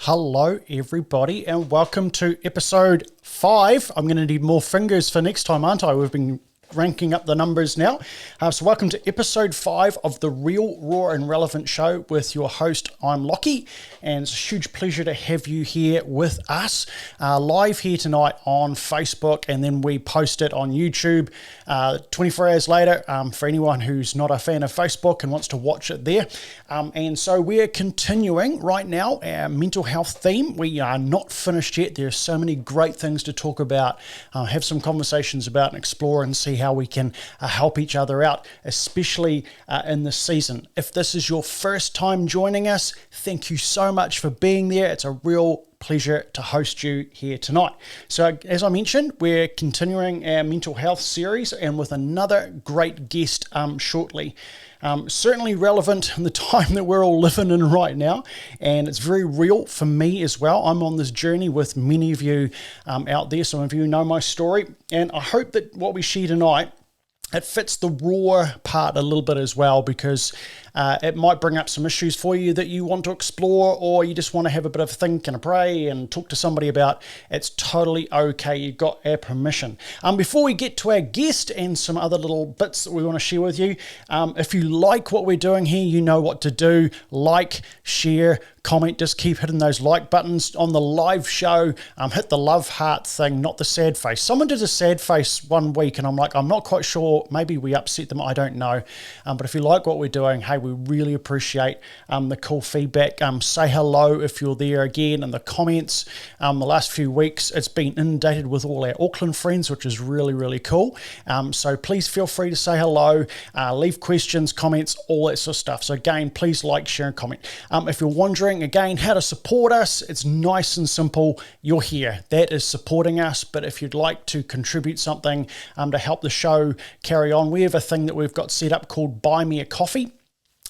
Hello, everybody, and welcome to episode 5. I'm going to need more fingers for next time, aren't I? We've been ranking up the numbers now. So welcome to episode 5 of the Real, Raw and Relevant Show with your host, I'm Lockie, and it's a huge pleasure to have you here with us live here tonight on Facebook, and then we post it on YouTube 24 hours later for anyone who's not a fan of Facebook and wants to watch it there. And so we're continuing right now our mental health theme. We are not finished yet. There are so many great things to talk about, have some conversations about and explore and see how we can help each other out, especially in this season. If this is your first time joining us, thank you so much for being there. It's a real pleasure to host you here tonight. So as I mentioned, we're continuing our mental health series and with another great guest shortly. Certainly relevant in the time that we're all living in right now, and it's very real for me as well. I'm on this journey with many of you out there. Some of you know my story, and I hope that what we share tonight, it fits the raw part a little bit as well, because it might bring up some issues for you that you want to explore, or you just want to have a bit of a think and a pray and talk to somebody about. It's totally okay. You've got our permission. Before we get to our guest and some other little bits that we want to share with you, if you like what we're doing here, you know what to do. Like, share, comment, just keep hitting those like buttons on the live show. Hit the love heart thing, not the sad face. Someone did a sad face one week and I'm like, I'm not quite sure. Maybe we upset them. I don't know. But if you like what we're doing, hey, we really appreciate the cool feedback. Say hello if you're there again in the comments. The last few weeks, it's been inundated with all our Auckland friends, which is really, really cool. So please feel free to say hello, leave questions, comments, all that sort of stuff. So again, please like, share, and comment. If you're wondering, again, how to support us, it's nice and simple. You're here. That is supporting us. But if you'd like to contribute something to help the show carry on, we have a thing that we've got set up called Buy Me a Coffee.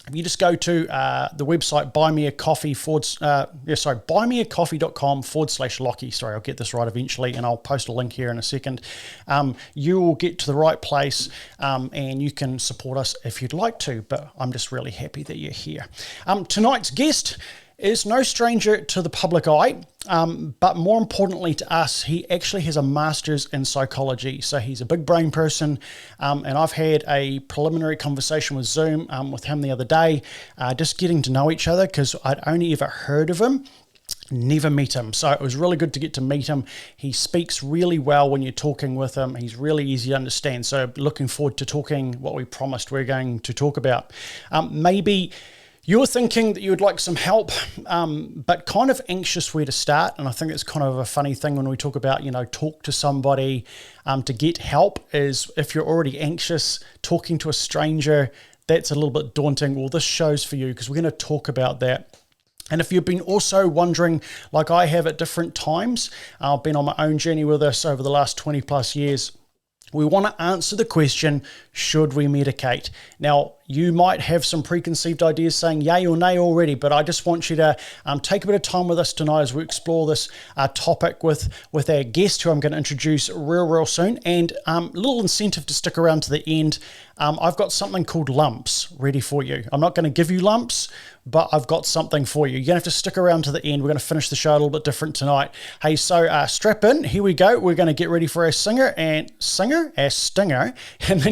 If you just go to the website buymeacoffee.com/Lockie. Sorry, I'll get this right eventually, and I'll post a link here in a second. You will get to the right place, and you can support us if you'd like to, but I'm just really happy that you're here. Tonight's guest is no stranger to the public eye, but more importantly to us, he actually has a master's in psychology. So he's a big brain person, and I've had a preliminary conversation with Zoom with him the other day, just getting to know each other because I'd only ever heard of him, never met him. So it was really good to get to meet him. He speaks really well when you're talking with him. He's really easy to understand. So looking forward to talking what we promised we're going to talk about. Maybe you're thinking that you would like some help, but kind of anxious where to start. And I think it's kind of a funny thing when we talk about, talk to somebody to get help, is if you're already anxious, talking to a stranger, that's a little bit daunting. Well, this show's for you because we're going to talk about that. And if you've been also wondering, like I have at different times, I've been on my own journey with this over the last 20 plus years, we want to answer the question, should we medicate? Now, you might have some preconceived ideas saying yay or nay already, but I just want you to take a bit of time with us tonight as we explore this topic with our guest, who I'm going to introduce real soon. And a little incentive to stick around to the end. I've got something called lumps ready for you. I'm not going to give you lumps, but I've got something for you. You're going to have to stick around to the end. We're going to finish the show a little bit different tonight. Hey, so strap in. Here we go. We're going to get ready for our stinger, and then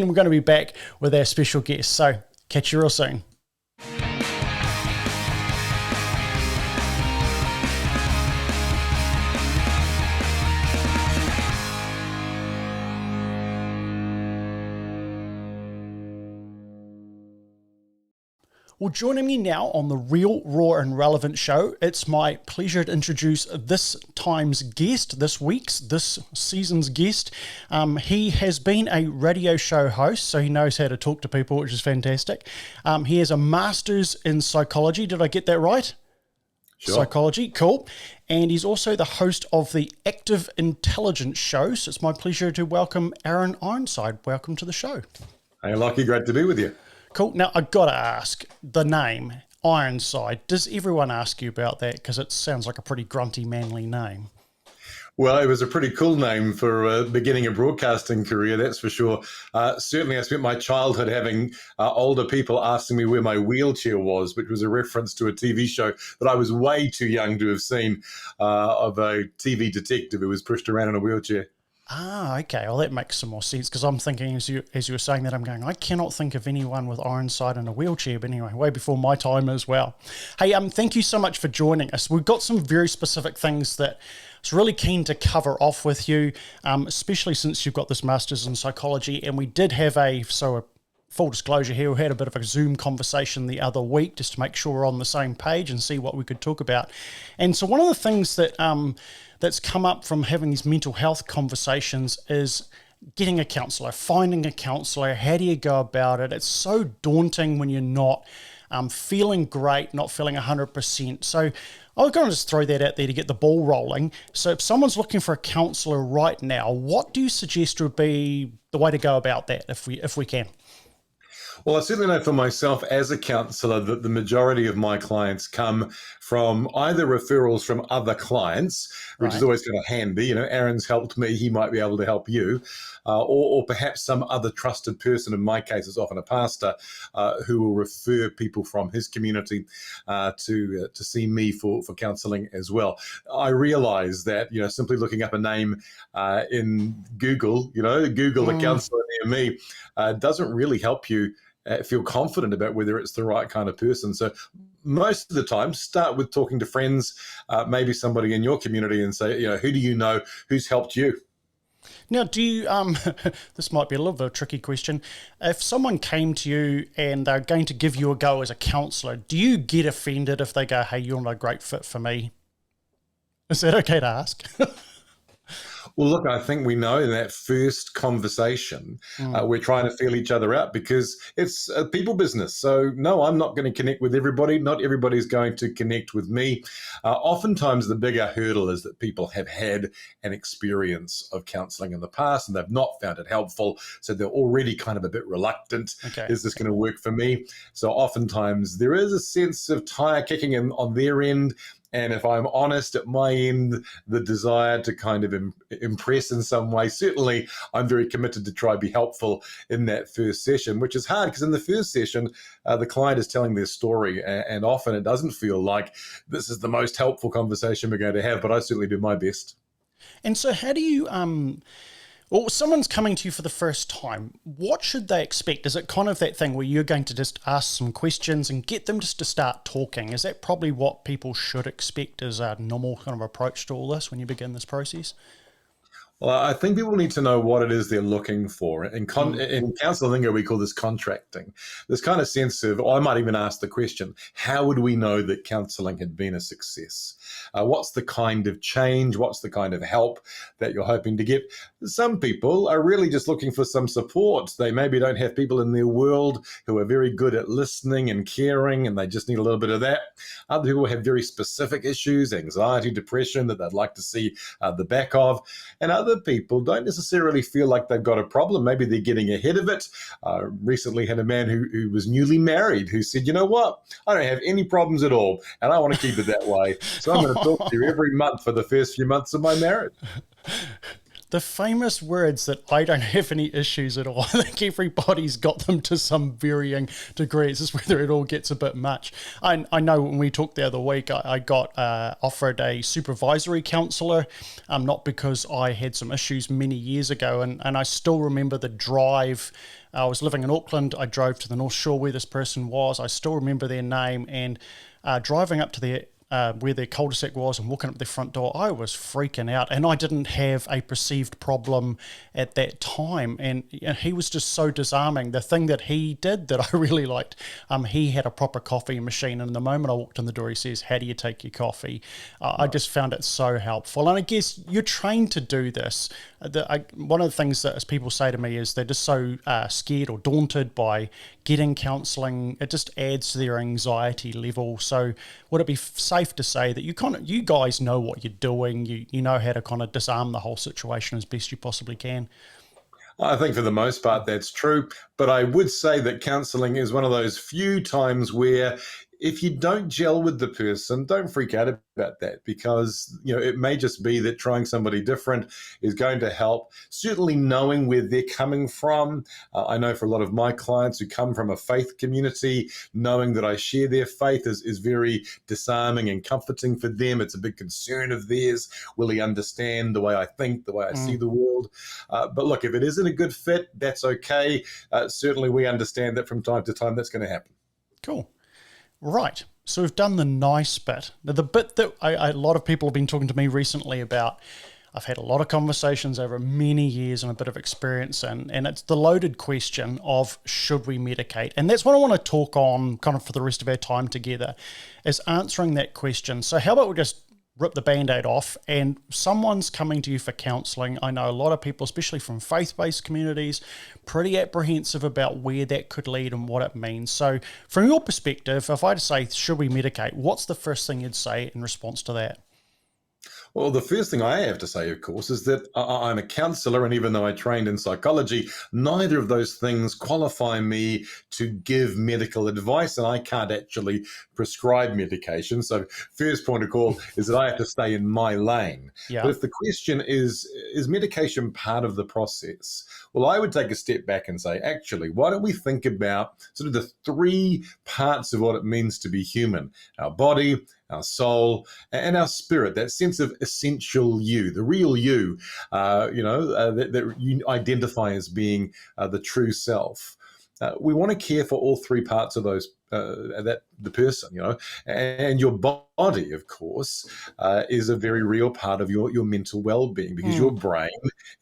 we're going to be back with our special guest. So catch you real soon. Well, joining me now on the Real, Raw and Relevant show, it's my pleasure to introduce this season's guest. He has been a radio show host, so he knows how to talk to people, which is fantastic. He has a master's in psychology. Did I get that right? Sure. Psychology, cool. And he's also the host of the Active Intelligence show. So it's my pleasure to welcome Aaron Ironside. Welcome to the show. Hey, Lockie, great to be with you. Cool. Now, I've got to ask, the name, Ironside, does everyone ask you about that? Because it sounds like a pretty grunty, manly name. Well, it was a pretty cool name for beginning a broadcasting career, that's for sure. Certainly, I spent my childhood having older people asking me where my wheelchair was, which was a reference to a TV show that I was way too young to have seen of a TV detective who was pushed around in a wheelchair. Ah, okay. Well, that makes some more sense because I'm thinking as you were saying that, I'm going, I cannot think of anyone with Ironside in a wheelchair. But anyway, way before my time as well. Hey, thank you so much for joining us. We've got some very specific things that I was really keen to cover off with you, especially since you've got this master's in psychology, and we did have a full disclosure here, we had a bit of a Zoom conversation the other week just to make sure we're on the same page and see what we could talk about. And so one of the things that that's come up from having these mental health conversations is getting a counsellor, finding a counsellor. How do you go about it? It's so daunting when you're not feeling great, not feeling 100%. So I'm going to just throw that out there to get the ball rolling. So if someone's looking for a counsellor right now, what do you suggest would be the way to go about that if we can? Well, I certainly know for myself as a counsellor that the majority of my clients come from either referrals from other clients, which is Right. always kind of handy. You know, Aaron's helped me, he might be able to help you, or perhaps some other trusted person. In my case, it's often a pastor who will refer people from his community to see me for counselling as well. I realise that simply looking up a name in Google, Google a counsellor near me, doesn't really help you feel confident about whether it's the right kind of person. So most of the time, start with talking to friends, maybe somebody in your community, and say, who do you know who's helped you? Now, do you, this might be a little bit of a tricky question. If someone came to you and they're going to give you a go as a counsellor, do you get offended if they go, hey, you're not a great fit for me? Is that okay to ask? Well, look, I think we know in that first conversation, we're trying to feel each other out because it's a people business. So, no, I'm not going to connect with everybody. Not everybody's going to connect with me. Oftentimes, the bigger hurdle is that people have had an experience of counselling in the past and they've not found it helpful. So, they're already kind of a bit reluctant. Okay. Is this going to work for me? So, oftentimes, there is a sense of tire kicking on their end. And if I'm honest, at my end, the desire to kind of impress in some way, certainly I'm very committed to try to be helpful in that first session, which is hard because in the first session, the client is telling their story. And often it doesn't feel like this is the most helpful conversation we're going to have, but I certainly do my best. And so how do you, well, someone's coming to you for the first time. What should they expect? Is it kind of that thing where you're going to just ask some questions and get them just to start talking? Is that probably what people should expect as a normal kind of approach to all this when you begin this process? Well, I think people need to know what it is they're looking for. In counsel lingo, we call this contracting. This kind of sense of, I might even ask the question, how would we know that counselling had been a success? What's the kind of change? What's the kind of help that you're hoping to get? Some people are really just looking for some support. They maybe don't have people in their world who are very good at listening and caring, and they just need a little bit of that. Other people have very specific issues, anxiety, depression, that they'd like to see the back of. And other people don't necessarily feel like they've got a problem. Maybe they're getting ahead of it. Recently had a man who was newly married who said, you know what, I don't have any problems at all, and I want to keep it that way. So I'm going to talk to you every month for the first few months of my marriage. The famous words that I don't have any issues at all. I think everybody's got them to some varying degree. It's just whether it all gets a bit much. I know when we talked the other week, I got offered a supervisory counsellor, not because I had some issues many years ago. And I still remember the drive. I was living in Auckland. I drove to the North Shore where this person was. I still remember their name. And driving up to their where their cul-de-sac was and walking up their front door, I was freaking out, and I didn't have a perceived problem at that time. And he was just so disarming. The thing that he did that I really liked, he had a proper coffee machine, and the moment I walked in the door, he says, "How do you take your coffee?" I just found it so helpful. And I guess you're trained to do this. One of the things that as people say to me is they're just so scared or daunted by getting counselling. It just adds to their anxiety level. So would it be safe to say that you guys know what you're doing? You know how to kind of disarm the whole situation as best you possibly can? I think for the most part that's true, but I would say that counselling is one of those few times where if you don't gel with the person, don't freak out about that, because it may just be that trying somebody different is going to help. Certainly knowing where they're coming from. I know for a lot of my clients who come from a faith community, knowing that I share their faith is very disarming and comforting for them. It's a big concern of theirs. Will he understand the way I think, the way I see the world? But look, if it isn't a good fit, that's okay. Certainly we understand that from time to time that's going to happen. Cool. Right. So we've done the nice bit. Now, the bit that a lot of people have been talking to me recently about, I've had a lot of conversations over many years and a bit of experience in, and it's the loaded question of, should we medicate? And that's what I want to talk on kind of for the rest of our time together, is answering that question. So how about we just rip the Band-Aid off, and someone's coming to you for counselling. I know a lot of people, especially from faith-based communities, pretty apprehensive about where that could lead and what it means. So from your perspective, if I just say, should we medicate, what's the first thing you'd say in response to that? Well, the first thing I have to say, of course, is that I'm a counsellor, and even though I trained in psychology, neither of those things qualify me to give medical advice, and I can't actually prescribe medication. So first point of call is that I have to stay in my lane. Yeah. But if the question is medication part of the process? Well, I would take a step back and say, actually, why don't we think about sort of the three parts of what it means to be human: our body, our soul, and our spirit, that sense of essential you, the real you, that you identify as being the true self. We want to care for all three parts of those, the person, and your body, of course, is a very real part of your mental well-being, because your brain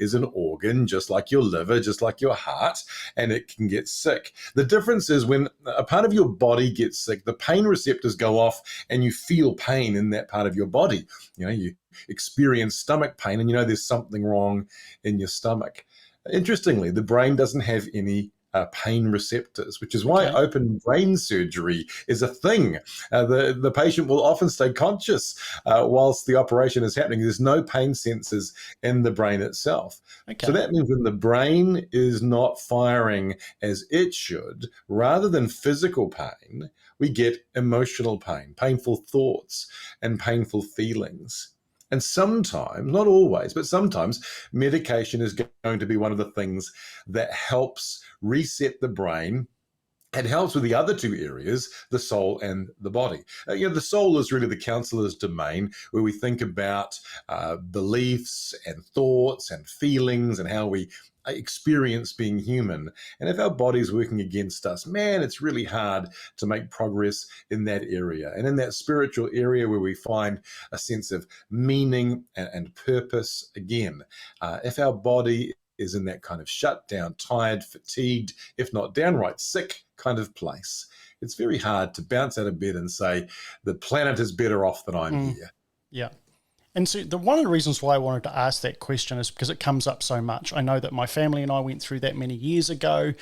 is an organ, just like your liver, just like your heart, and it can get sick. The difference is when a part of your body gets sick, the pain receptors go off and you feel pain in that part of your body. You experience stomach pain and there's something wrong in your stomach. Interestingly, the brain doesn't have any pain receptors, which is why open brain surgery is a thing. The patient will often stay conscious whilst the operation is happening. There's no pain sensors in the brain itself. Okay. So that means when the brain is not firing as it should, rather than physical pain, we get emotional pain, painful thoughts, and painful feelings. And sometimes, not always, but sometimes medication is going to be one of the things that helps reset the brain. It helps with the other two areas, the soul and the body. The soul is really the counselor's domain, where we think about beliefs and thoughts and feelings and how we experience being human. And if our body's working against us, man, it's really hard to make progress in that area. And in that spiritual area where we find a sense of meaning and purpose, again, if our body is in that kind of shut down, tired, fatigued, if not downright sick kind of place, it's very hard to bounce out of bed and say, the planet is better off than I'm here. Yeah. And so one of the reasons why I wanted to ask that question is because it comes up so much. I know that my family and I went through that many years ago.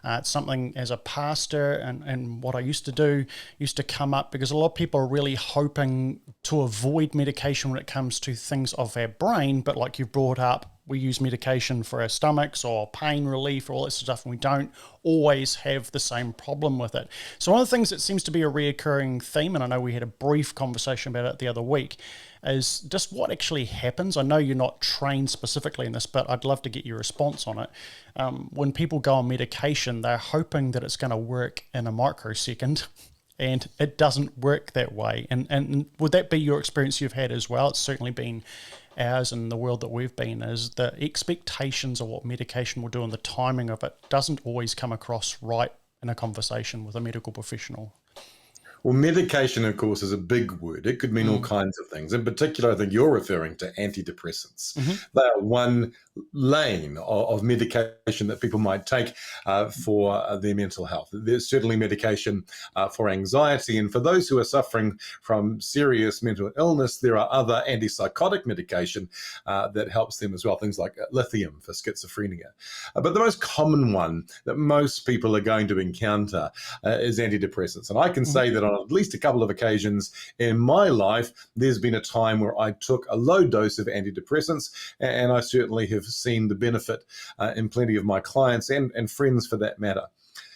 It's something as a pastor and what I used to do used to come up because a lot of people are really hoping to avoid medication when it comes to things of our brain. But like you brought up, we use medication for our stomachs or pain relief or all that stuff, and we don't always have the same problem with it. So one of the things that seems to be a reoccurring theme, and I know we had a brief conversation about it the other week, is just what actually happens. I know you're not trained specifically in this, but I'd love to get your response on it. When people go on medication, they're hoping that it's going to work in a microsecond, and it doesn't work that way. And would that be your experience you've had as well? It's certainly been ours in the world that we've been, is the expectations of what medication will do and the timing of it doesn't always come across right in a conversation with a medical professional. Well, medication, of course, is a big word. It could mean all kinds of things. In particular, I think you're referring to antidepressants. They are one lane of medication that people might take for their mental health. There's certainly medication for anxiety. And for those who are suffering from serious mental illness, there are other antipsychotic medication that helps them as well, things like lithium for schizophrenia. But the most common one that most people are going to encounter is antidepressants. And I can say that on at least a couple of occasions in my life, there's been a time where I took a low dose of antidepressants, and I certainly have seen the benefit in plenty of my clients and friends for that matter.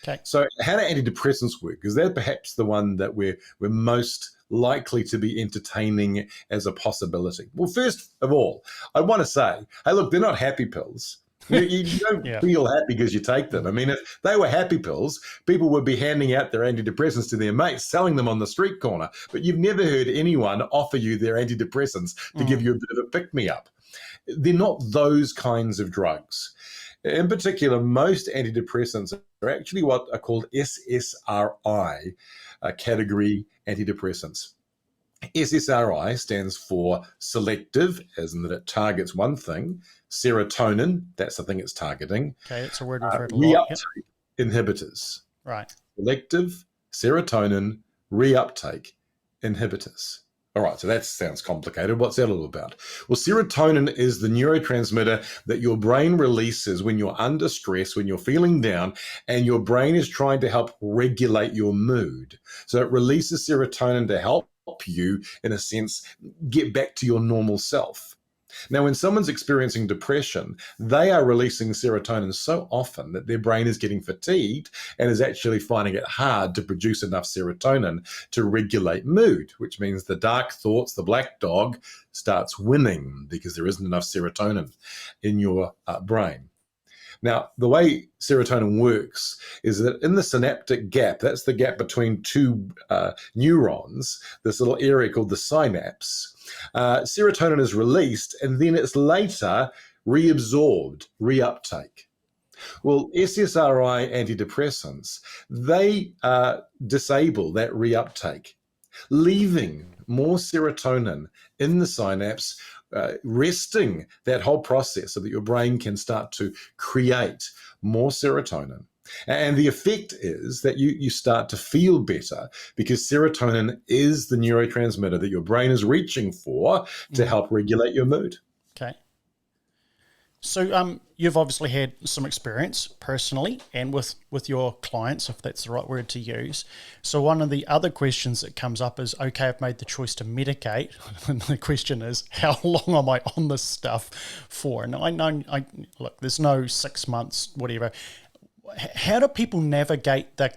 Okay. So how do antidepressants work? Is that perhaps the one that we're most likely to be entertaining as a possibility? Well, first of all, I want to say, hey, look, they're not happy pills. You don't Yeah. feel happy because you take them. I mean, if they were happy pills, people would be handing out their antidepressants to their mates, selling them on the street corner. But you've never heard anyone offer you their antidepressants to give you a bit of a pick-me-up. They're not those kinds of drugs. In particular, most antidepressants are actually what are called SSRI category antidepressants. SSRI stands for selective, as in that it targets one thing. Serotonin, that's the thing it's targeting. Okay, it's a word we've heard a lot. Reuptake inhibitors. Right. Selective, serotonin, reuptake inhibitors. All right, so that sounds complicated. What's that all about? Well, serotonin is the neurotransmitter that your brain releases when you're under stress, when you're feeling down, and your brain is trying to help regulate your mood. So it releases serotonin to help you, in a sense, get back to your normal self. Now, when someone's experiencing depression, they are releasing serotonin so often that their brain is getting fatigued and is actually finding it hard to produce enough serotonin to regulate mood, which means the dark thoughts, the black dog, starts winning because there isn't enough serotonin in your brain. Now, the way serotonin works is that in the synaptic gap, that's the gap between two neurons, this little area called the synapse, serotonin is released and then it's later reabsorbed, reuptake. Well, SSRI antidepressants, they disable that reuptake, leaving more serotonin in the synapse, resting that whole process so that your brain can start to create more serotonin. And the effect is that you start to feel better because serotonin is the neurotransmitter that your brain is reaching for to help regulate your mood. Okay. So you've obviously had some experience personally and with your clients, if that's the right word to use. So one of the other questions that comes up is, okay, I've made the choice to medicate. And the question is, how long am I on this stuff for? And I know, look, there's no 6 months, whatever. How do people navigate they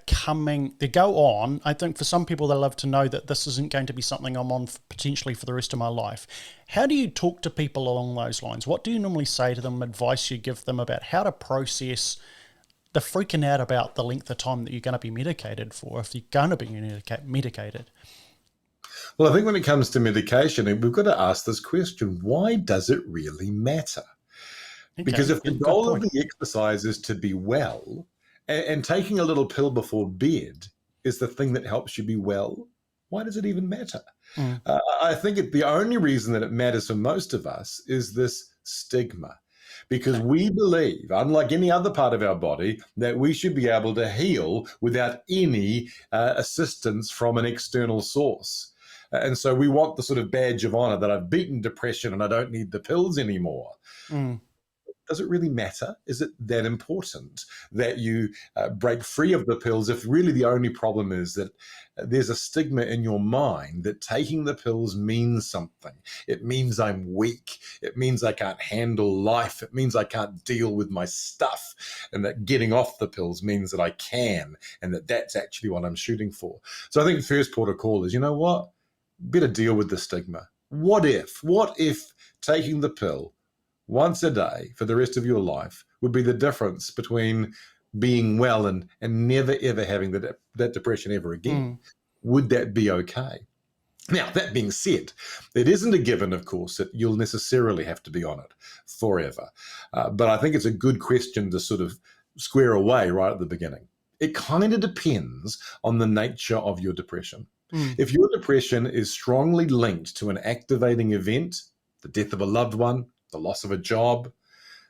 go on? I think for some people, they love to know that this isn't going to be something I'm on potentially for the rest of my life. How do you talk to people along those lines? What do you normally say to them, advice you give them about how to process the freaking out about the length of time that you're going to be medicated for if you're going to be medicated? Well, I think when it comes to medication, we've got to ask this question, why does it really matter? Because if the goal of the exercise is to be well, and taking a little pill before bed is the thing that helps you be well, why does it even matter? I think the only reason that it matters for most of us is this stigma. Because we believe, unlike any other part of our body, that we should be able to heal without any assistance from an external source. And so we want the sort of badge of honor that I've beaten depression and I don't need the pills anymore. Does it really matter? Is it that important that you break free of the pills if really the only problem is that there's a stigma in your mind that taking the pills means something? It means I'm weak. It means I can't handle life. It means I can't deal with my stuff. And that getting off the pills means that I can, and that's actually what I'm shooting for. So I think the first port of call is, you know what? Better deal with the stigma. What if taking the pill once a day for the rest of your life would be the difference between being well and never, ever having that depression ever again? Would that be okay? Now, that being said, it isn't a given, of course, that you'll necessarily have to be on it forever. But I think it's a good question to sort of square away right at the beginning. It kind of depends on the nature of your depression. If your depression is strongly linked to an activating event, the death of a loved one, the loss of a job,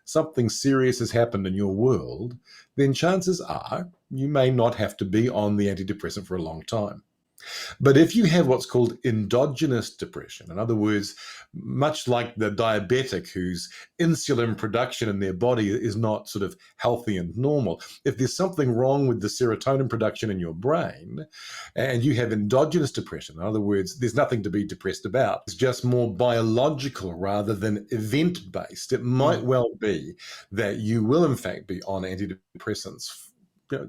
something serious has happened in your world, then chances are you may not have to be on the antidepressant for a long time. But if you have what's called endogenous depression, in other words, much like the diabetic whose insulin production in their body is not sort of healthy and normal, if there's something wrong with the serotonin production in your brain and you have endogenous depression, in other words, there's nothing to be depressed about, it's just more biological rather than event-based, it might well be that you will in fact be on antidepressants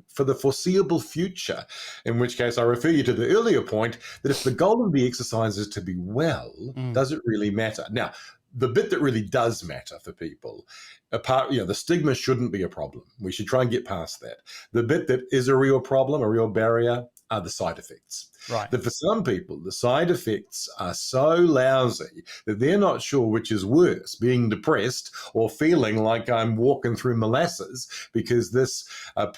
for the foreseeable future, in which case I refer you to the earlier point that if the goal of the exercise is to be well, does it really matter? Now, the bit that really does matter for people, the stigma shouldn't be a problem. We should try and get past that. The bit that is a real problem, a real barrier, are the side effects. Right. That for some people, the side effects are so lousy that they're not sure which is worse, being depressed or feeling like I'm walking through molasses because this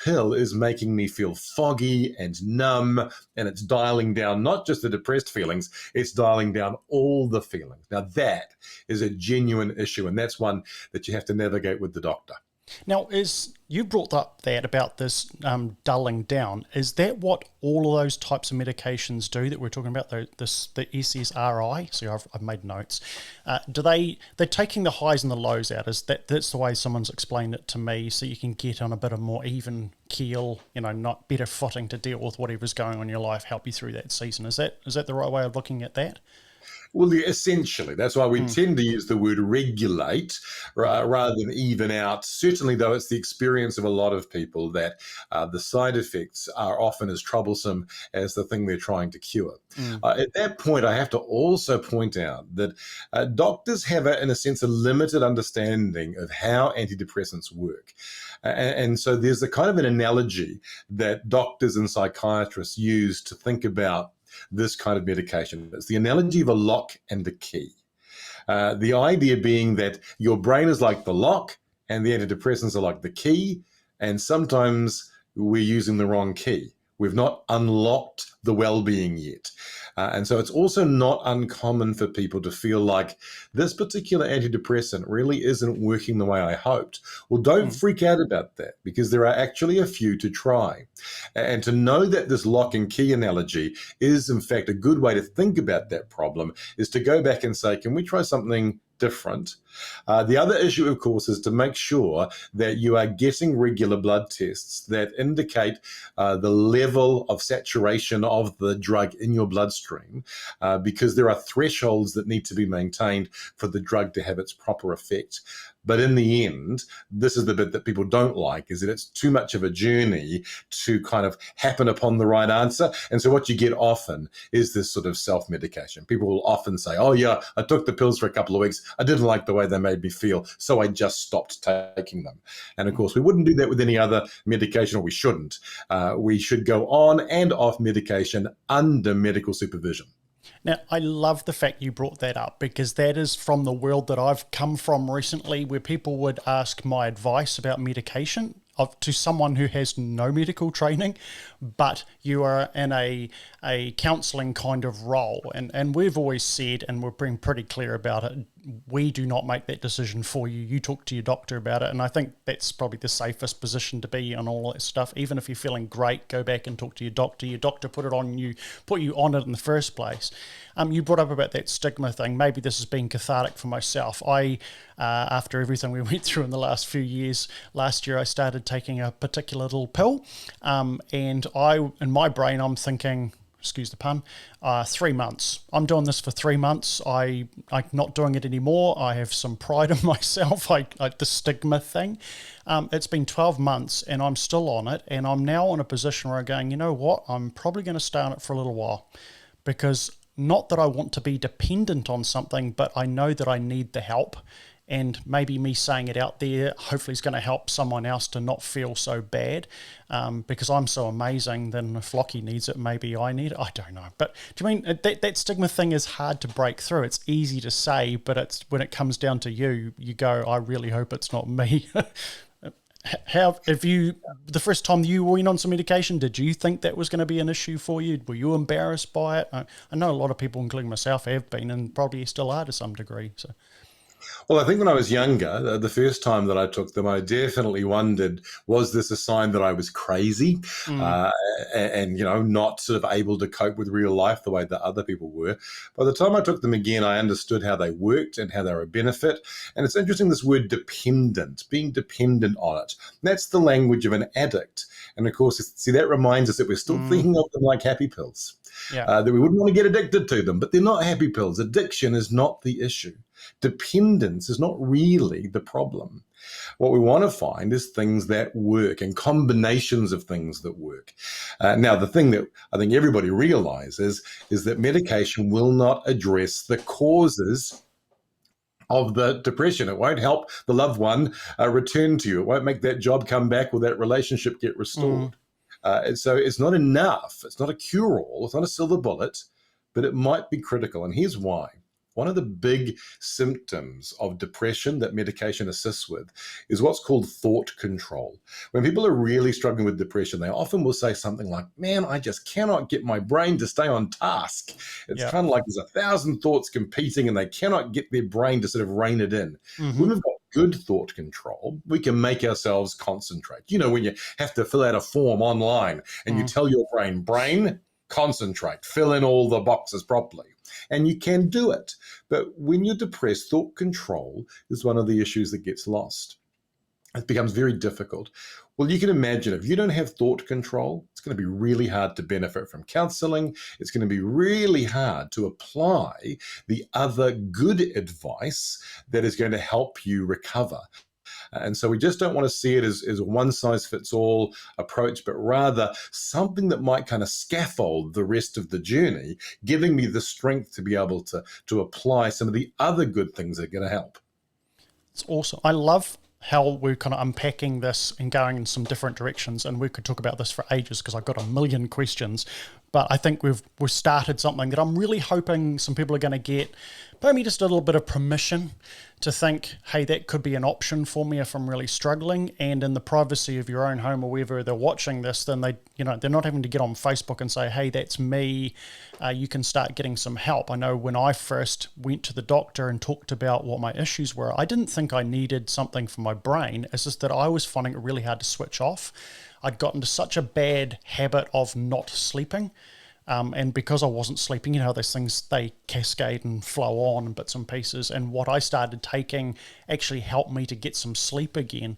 pill is making me feel foggy and numb, and it's dialing down not just the depressed feelings, it's dialing down all the feelings. Now, that is a genuine issue, and that's one that you have to navigate with the doctor. Now, you brought up that about this dulling down. Is that what all of those types of medications do that we're talking about? The SSRI. So I've made notes. They're taking the highs and the lows out? That's the way someone's explained it to me. So you can get on a bit of more even keel, not better footing to deal with whatever's going on in your life. Help you through that season. Is that the right way of looking at that? Well, essentially, that's why we tend to use the word regulate rather than even out, certainly though it's the experience of a lot of people that the side effects are often as troublesome as the thing they're trying to cure. At that point, I have to also point out that doctors have, in a sense, a limited understanding of how antidepressants work. And so there's a kind of an analogy that doctors and psychiatrists use to think about this kind of medication. It's the analogy of a lock and a key. The idea being that your brain is like the lock and the antidepressants are like the key, and sometimes we're using the wrong key. We've not unlocked the well-being yet. And so it's also not uncommon for people to feel like this particular antidepressant really isn't working the way I hoped. Well, don't freak out about that, because there are actually a few to try. And to know that this lock and key analogy is, in fact, a good way to think about that problem is to go back and say, can we try something different? The other issue, of course, is to make sure that you are getting regular blood tests that indicate the level of saturation of the drug in your bloodstream, because there are thresholds that need to be maintained for the drug to have its proper effect. But in the end, this is the bit that people don't like, is that it's too much of a journey to kind of happen upon the right answer. And so what you get often is this sort of self-medication. People will often say, oh yeah, I took the pills for a couple of weeks. I didn't like the way they made me feel, so I just stopped taking them. And of course, we wouldn't do that with any other medication, or we shouldn't. We should go on and off medication under medical supervision. Now, I love the fact you brought that up, because that is from the world that I've come from recently, where people would ask my advice about medication to someone who has no medical training, but you are in a counselling kind of role. And we've always said, and we've been pretty clear about it, we do not make that decision for you. You talk to your doctor about it. And I think that's probably the safest position to be on all that stuff. Even if you're feeling great, go back and talk to your doctor. Your doctor put you on it in the first place. You brought up about that stigma thing. Maybe this has been cathartic for myself. After everything we went through in the last few years, last year I started taking a particular little pill. And in my brain, I'm thinking, excuse the pun, 3 months. I'm doing this for 3 months. I'm not doing it anymore. I have some pride in myself, the stigma thing. It's been 12 months and I'm still on it. And I'm now in a position where I'm going, you know what? I'm probably going to stay on it for a little while, because not that I want to be dependent on something, but I know that I need the help. And maybe me saying it out there hopefully is going to help someone else to not feel so bad, because I'm so amazing. Then if Lockie needs it, maybe I need it. I don't know. But do you mean that stigma thing is hard to break through? It's easy to say, but it's when it comes down to you go, I really hope it's not me. The first time you went on some medication, did you think that was going to be an issue for you? Were you embarrassed by it? I know a lot of people, including myself, have been, and probably still are to some degree. So. Well, I think when I was younger, the first time that I took them, I definitely wondered, was this a sign that I was crazy and not sort of able to cope with real life the way that other people were? By the time I took them again, I understood how they worked and how they were a benefit. And it's interesting, this word dependent, being dependent on it. That's the language of an addict. And of course, see, that reminds us that we're still thinking of them like happy pills. Yeah. That we wouldn't want to get addicted to them, but they're not happy pills. Addiction is not the issue. Dependence is not really the problem. What we want to find is things that work and combinations of things that work. Now, the thing that I think everybody realizes is that medication will not address the causes of the depression. It won't help the loved one return to you. It won't make that job come back or that relationship get restored. And so it's not enough. It's not a cure-all. It's not a silver bullet, but it might be critical. And here's why. One of the big symptoms of depression that medication assists with is what's called thought control. When people are really struggling with depression, they often will say something like, man, I just cannot get my brain to stay on task. It's kind of like there's 1,000 thoughts competing and they cannot get their brain to sort of rein it in. When we've got good thought control, we can make ourselves concentrate. You know, when you have to fill out a form online and you tell your brain, concentrate, fill in all the boxes properly. And you can do it. But when you're depressed, thought control is one of the issues that gets lost. It becomes very difficult. Well, you can imagine if you don't have thought control, it's going to be really hard to benefit from counseling. It's going to be really hard to apply the other good advice that is going to help you recover. And so we just don't want to see it as a one-size-fits-all approach, but rather something that might kind of scaffold the rest of the journey, giving me the strength to be able to apply some of the other good things that are going to help. It's awesome. I love how we're kind of unpacking this and going in some different directions. And we could talk about this for ages because I've got a million questions. But I think we've started something that I'm really hoping some people are going to get maybe just a little bit of permission to think, hey, that could be an option for me if I'm really struggling. And in the privacy of your own home or wherever they're watching this, then they're not having to get on Facebook and say, hey, that's me. You can start getting some help. I know when I first went to the doctor and talked about what my issues were, I didn't think I needed something for my brain. It's just that I was finding it really hard to switch off. I'd gotten to such a bad habit of not sleeping. And because I wasn't sleeping, those things, they cascade and flow on in bits and pieces. And what I started taking actually helped me to get some sleep again,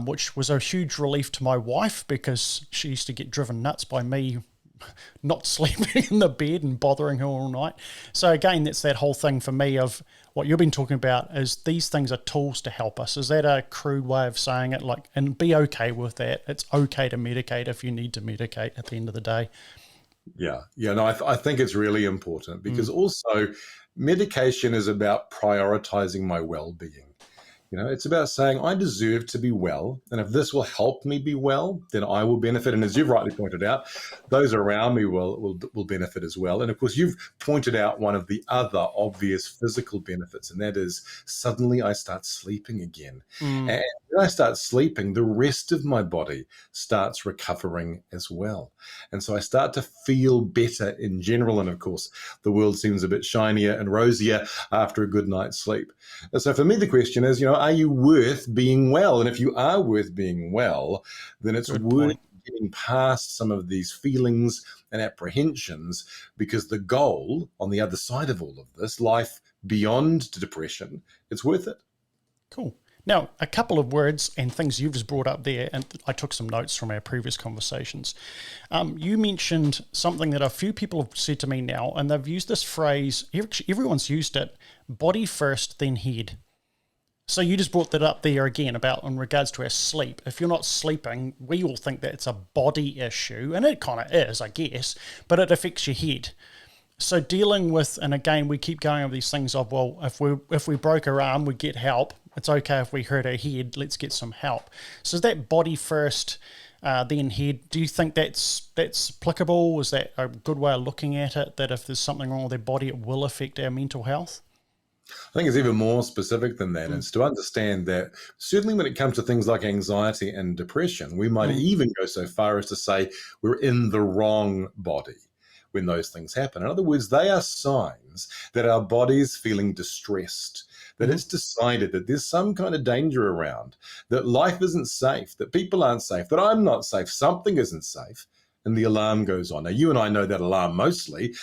which was a huge relief to my wife because she used to get driven nuts by me not sleeping in the bed and bothering her all night. So again, that's that whole thing for me of what you've been talking about is these things are tools to help us. Is that a crude way of saying it? And be okay with that. It's okay to medicate if you need to medicate at the end of the day. Yeah. No, I think it's really important because also medication is about prioritizing my well-being. It's about saying I deserve to be well. And if this will help me be well, then I will benefit. And as you've rightly pointed out, those around me will benefit as well. And of course, you've pointed out one of the other obvious physical benefits, and that is suddenly I start sleeping again. And when I start sleeping, the rest of my body starts recovering as well. And so I start to feel better in general. And of course, the world seems a bit shinier and rosier after a good night's sleep. And so for me, the question is, are you worth being well? And if you are worth being well, then it's worth getting past some of these feelings and apprehensions, because the goal on the other side of all of this, life beyond depression, it's worth it. Cool. Now, a couple of words and things you've just brought up there, and I took some notes from our previous conversations. You mentioned something that a few people have said to me now, and they've used this phrase, everyone's used it, body first, then head. So you just brought that up there again about in regards to our sleep. If you're not sleeping, we all think that it's a body issue, and it kind of is, I guess, but it affects your head. So dealing with, and again, we keep going over these things of, well, if we broke our arm, we get help. It's okay if we hurt our head, let's get some help. So is that body first, then head? Do you think that's applicable? Is that a good way of looking at it, that if there's something wrong with their body, it will affect our mental health? I think it's even more specific than that. It's to understand that certainly when it comes to things like anxiety and depression, we might even go so far as to say we're in the wrong body when those things happen. In other words, they are signs that our body's feeling distressed, that it's decided that there's some kind of danger around, that life isn't safe, that people aren't safe, that I'm not safe, something isn't safe. And the alarm goes on. Now, you and I know that alarm mostly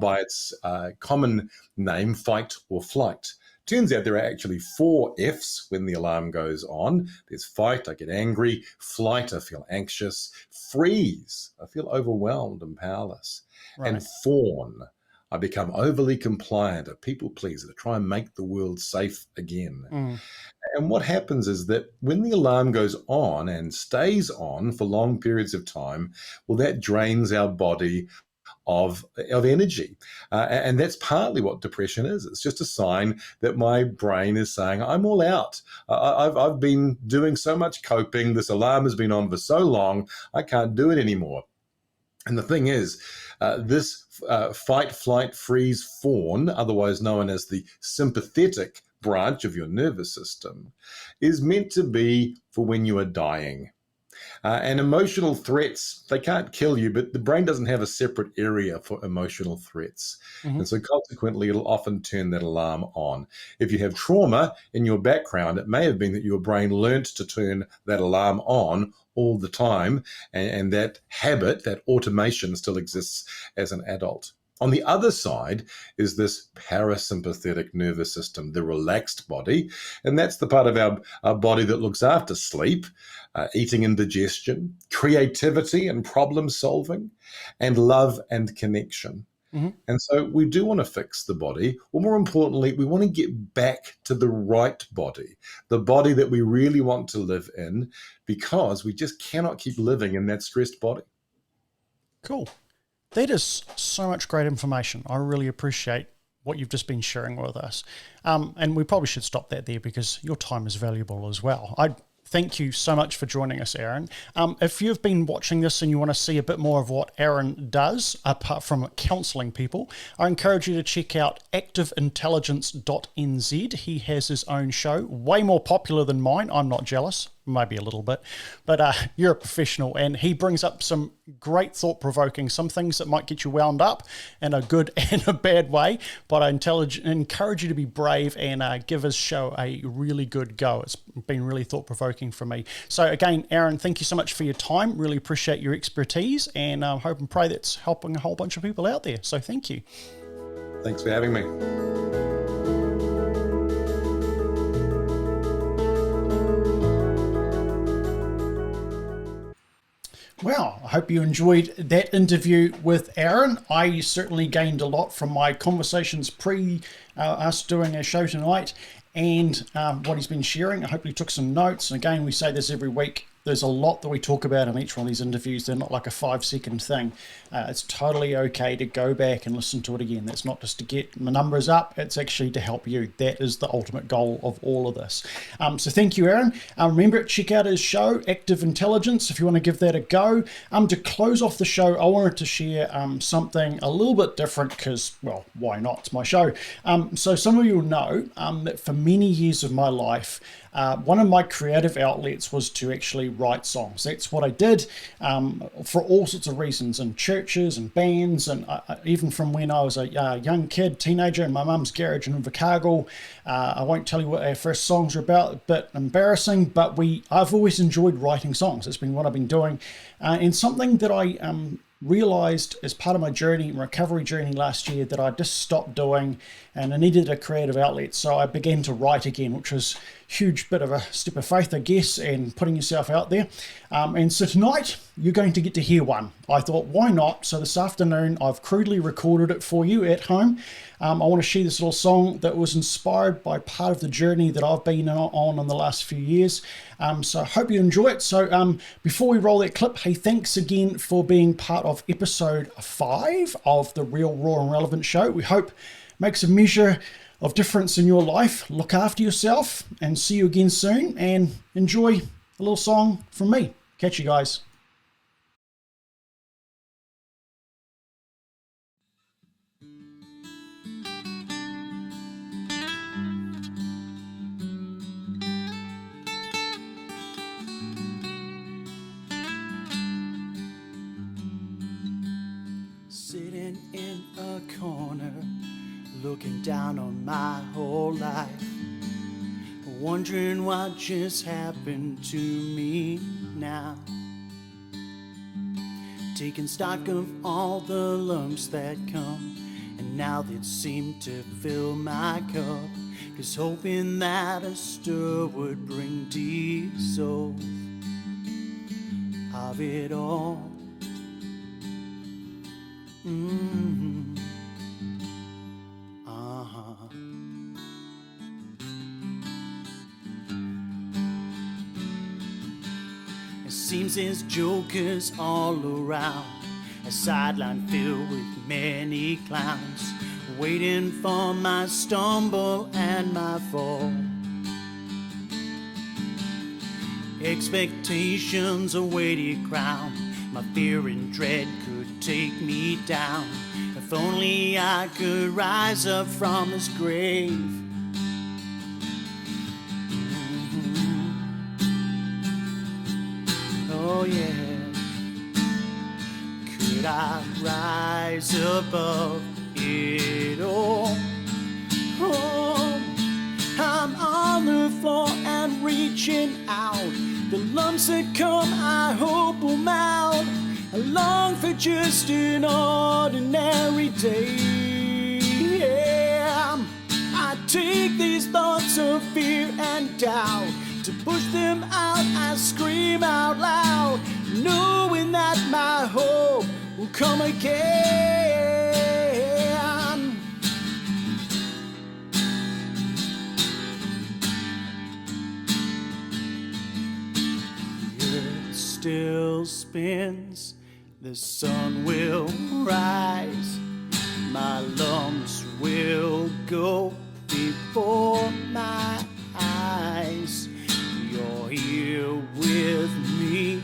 by its common name, fight or flight. Turns out there are actually 4 Fs when the alarm goes on. There's fight, I get angry. Flight, I feel anxious. Freeze, I feel overwhelmed and powerless. Right. And fawn, I become overly compliant, a people pleaser, to try and make the world safe again. And what happens is that when the alarm goes on and stays on for long periods of time, well, that drains our body of energy. And that's partly what depression is. It's just a sign that my brain is saying, I'm all out. I've been doing so much coping. This alarm has been on for so long, I can't do it anymore. And the thing is, this fight, flight, freeze fawn, otherwise known as the sympathetic branch of your nervous system, is meant to be for when you are dying. And emotional threats, they can't kill you, but the brain doesn't have a separate area for emotional threats. And so consequently, it'll often turn that alarm on. If you have trauma in your background, it may have been that your brain learnt to turn that alarm on all the time. And that habit, that automation still exists as an adult. On the other side is this parasympathetic nervous system, the relaxed body. And that's the part of our body that looks after sleep, eating and digestion, creativity and problem solving, and love and connection. And so we do want to fix the body. Or more importantly, we want to get back to the right body, the body that we really want to live in, because we just cannot keep living in that stressed body. Cool. That is so much great information. I really appreciate what you've just been sharing with us. And we probably should stop that there because your time is valuable as well. I thank you so much for joining us, Aaron. If you've been watching this and you want to see a bit more of what Aaron does, apart from counselling people, I encourage you to check out activeintelligence.nz. He has his own show, way more popular than mine. I'm not jealous. Maybe a little bit, but you're a professional, and he brings up some great thought-provoking, some things that might get you wound up in a good and a bad way, but I encourage you to be brave and give his show a really good go. It's been really thought-provoking for me. So again, Aaron, thank you so much for your time. Really appreciate your expertise, and hope and pray that's helping a whole bunch of people out there. So thank you. Thanks for having me. Well, I hope you enjoyed that interview with Aaron. I certainly gained a lot from my conversations pre us doing a show tonight and what he's been sharing. I hope you took some notes. And again, we say this every week. There's a lot that we talk about in each one of these interviews. They're not like a 5-second thing. It's totally okay to go back and listen to it again. That's not just to get the numbers up. It's actually to help you. That is the ultimate goal of all of this. So thank you, Aaron. Remember, check out his show, Active Intelligence, if you want to give that a go. To close off the show, I wanted to share something a little bit different because, well, why not? It's my show. So some of you will know that for many years of my life, one of my creative outlets was to actually write songs. That's what I did for all sorts of reasons, in churches and bands, and even from when I was a young kid, teenager, in my mum's garage in Invercargill. I won't tell you what our first songs are about, a bit embarrassing, but I've always enjoyed writing songs. It's been what I've been doing, and something that I realized as part of my recovery journey last year, that I just stopped doing, and I needed a creative outlet. So I began to write again, which was a huge bit of a step of faith, I guess, and putting yourself out there. And so tonight you're going to get to hear one. I thought, why not? So this afternoon I've crudely recorded it for you at home. I want to share this little song that was inspired by part of the journey that I've been on in the last few years. So I hope you enjoy it. So before we roll that clip, hey, thanks again for being part of episode 5 of the Real, Raw and Relevant show. We hope makes a measure of difference in your life. Look after yourself, and see you again soon, and enjoy a little song from me. Catch you guys. Sitting in a corner, looking down on my whole life, wondering what just happened to me now. Taking stock of all the lumps that come, and now that seem to fill my cup, 'cause hoping that a stir would bring dissolve of it all. seems there's jokers all around, a sideline filled with many clowns, waiting for my stumble and my fall. Expectations a weighty crown, my fear and dread could take me down. If only I could rise up from this grave. Oh yeah, could I rise above it all? Oh, I'm on the floor and reaching out. The lumps that come I hope will melt. I long for just an ordinary day. Yeah, I take these thoughts of fear and doubt. To push them out, I scream out loud, knowing that my hope will come again. The earth still spins, the sun will rise, my lumps will go before my eyes. You're here with me,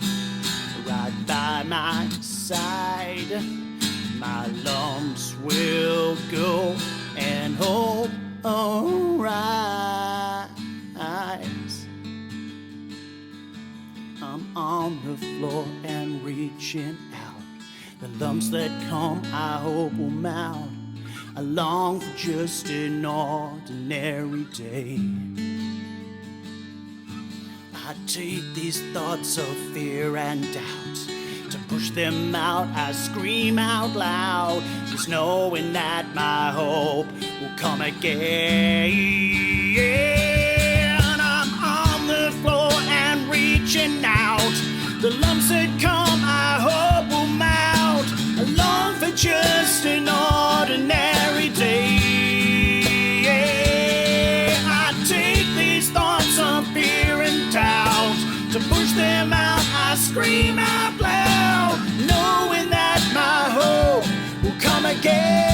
right by my side. My lumps will go and hope arise. I'm on the floor and reaching out. The lumps that come I hope will mount. I long for just an ordinary day. I take these thoughts of fear and doubt. To push them out, I scream out loud, just knowing that my hope will come again. I'm on the floor and reaching out. The lumps that come, I hope will mount. I long for just an ordinary day. I take these thoughts of fear and doubt. To push them out, I scream out loud, knowing that my hope will come again.